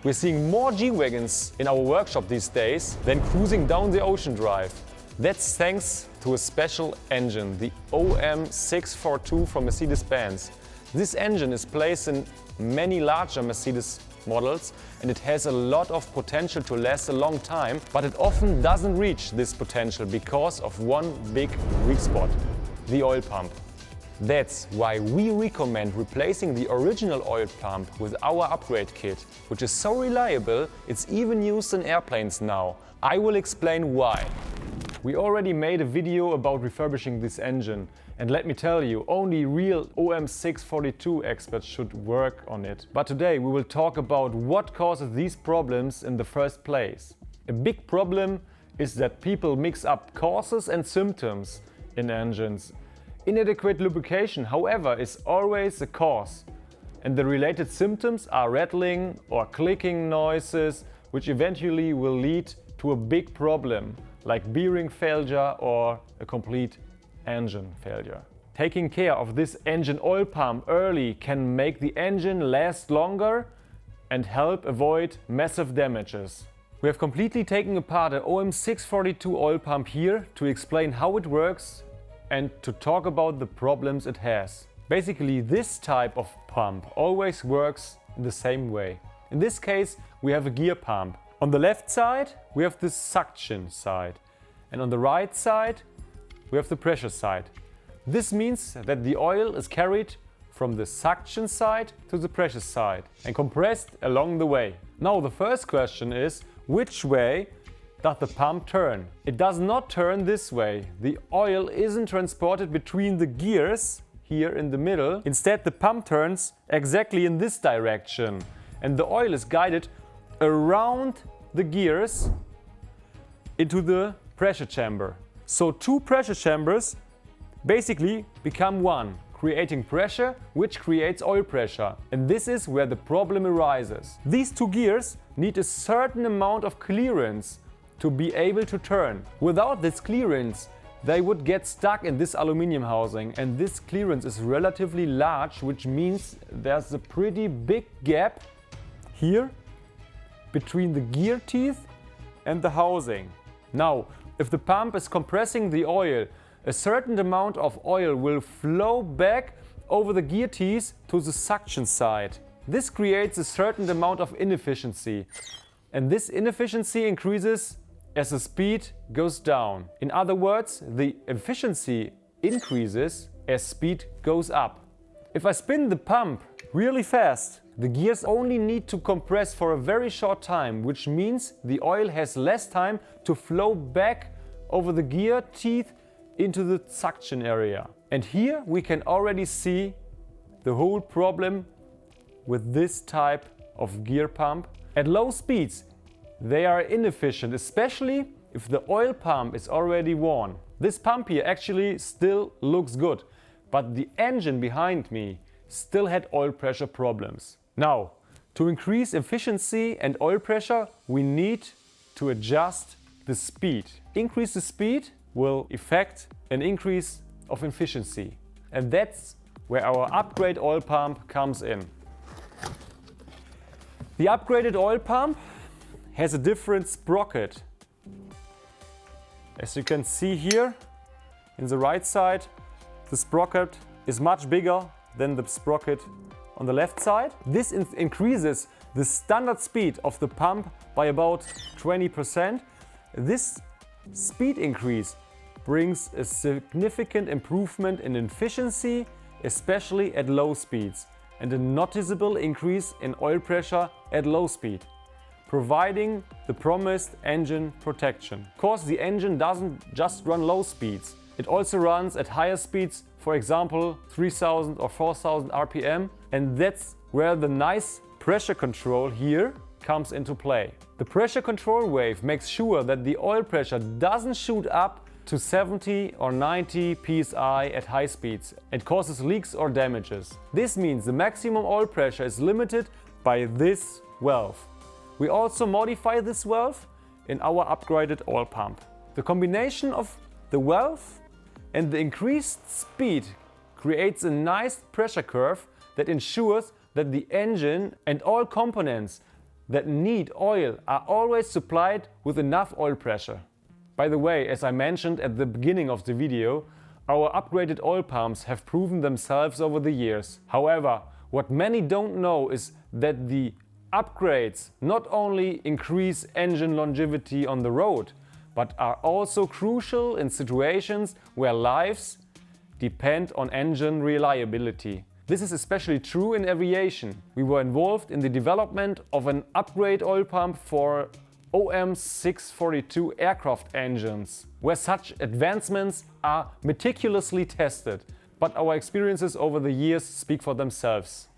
We're seeing more G-Wagons in our workshop these days than cruising down the Ocean Drive. That's thanks to a special engine, the OM642 from Mercedes-Benz. This engine is placed in many larger Mercedes models and it has a lot of potential to last a long time, but it often doesn't reach this potential because of one big weak spot, the oil pump. That's why we recommend replacing the original oil pump with our upgrade kit, which is so reliable it's even used in airplanes now. I will explain why. We already made a video about refurbishing this engine, and let me tell you, only real OM642 experts should work on it. But today we will talk about what causes these problems in the first place. A big problem is that people mix up causes and symptoms in engines. Inadequate lubrication, however, is always a cause, and the related symptoms are rattling or clicking noises, which eventually will lead to a big problem, like bearing failure or a complete engine failure. Taking care of this engine oil pump early can make the engine last longer and help avoid massive damages. We have completely taken apart an OM642 oil pump here to explain how it works and to talk about the problems it has. Basically, this type of pump always works in the same way. In this case, we have a gear pump. On the left side, we have the suction side, and on the right side, we have the pressure side. This means that the oil is carried from the suction side to the pressure side and compressed along the way. Now, the first question is, which way does the pump turn? It does not turn this way. The oil isn't transported between the gears here in the middle. Instead, the pump turns exactly in this direction, and the oil is guided around the gears into the pressure chamber. So two pressure chambers basically become one, creating pressure, which creates oil pressure. And this is where the problem arises. These two gears need a certain amount of clearance to be able to turn. Without this clearance, they would get stuck in this aluminum housing, and this clearance is relatively large, which means there's a pretty big gap here between the gear teeth and the housing. Now, if the pump is compressing the oil, a certain amount of oil will flow back over the gear teeth to the suction side. This creates a certain amount of inefficiency, and this inefficiency increases as the speed goes down. In other words, the efficiency increases as speed goes up. If I spin the pump really fast, the gears only need to compress for a very short time, which means the oil has less time to flow back over the gear teeth into the suction area. And here we can already see the whole problem with this type of gear pump. At low speeds, they are inefficient, especially if the oil pump is already worn. This pump here actually still looks good, but the engine behind me still had oil pressure problems. Now, to increase efficiency and oil pressure, we need to adjust the speed. Increase the speed will affect an increase of efficiency. And that's where our upgrade oil pump comes in. The upgraded oil pump has a different sprocket. As you can see here, in the right side, the sprocket is much bigger than the sprocket on the left side. This increases the standard speed of the pump by about 20%. This speed increase brings a significant improvement in efficiency, especially at low speeds, and a noticeable increase in oil pressure at low speed, providing the promised engine protection. Of course, the engine doesn't just run low speeds. It also runs at higher speeds, for example 3000 or 4000 RPM, and that's where the nice pressure control here comes into play. The pressure control wave makes sure that the oil pressure doesn't shoot up to 70 or 90 psi at high speeds and causes leaks or damages. This means the maximum oil pressure is limited by this valve. We also modify this valve in our upgraded oil pump. The combination of the valve and the increased speed creates a nice pressure curve that ensures that the engine and all components that need oil are always supplied with enough oil pressure. By the way, as I mentioned at the beginning of the video, our upgraded oil pumps have proven themselves over the years. However, what many don't know is that the upgrades not only increase engine longevity on the road, but are also crucial in situations where lives depend on engine reliability. This is especially true in aviation. We were involved in the development of an upgrade oil pump for OM642 aircraft engines, where such advancements are meticulously tested. But our experiences over the years speak for themselves.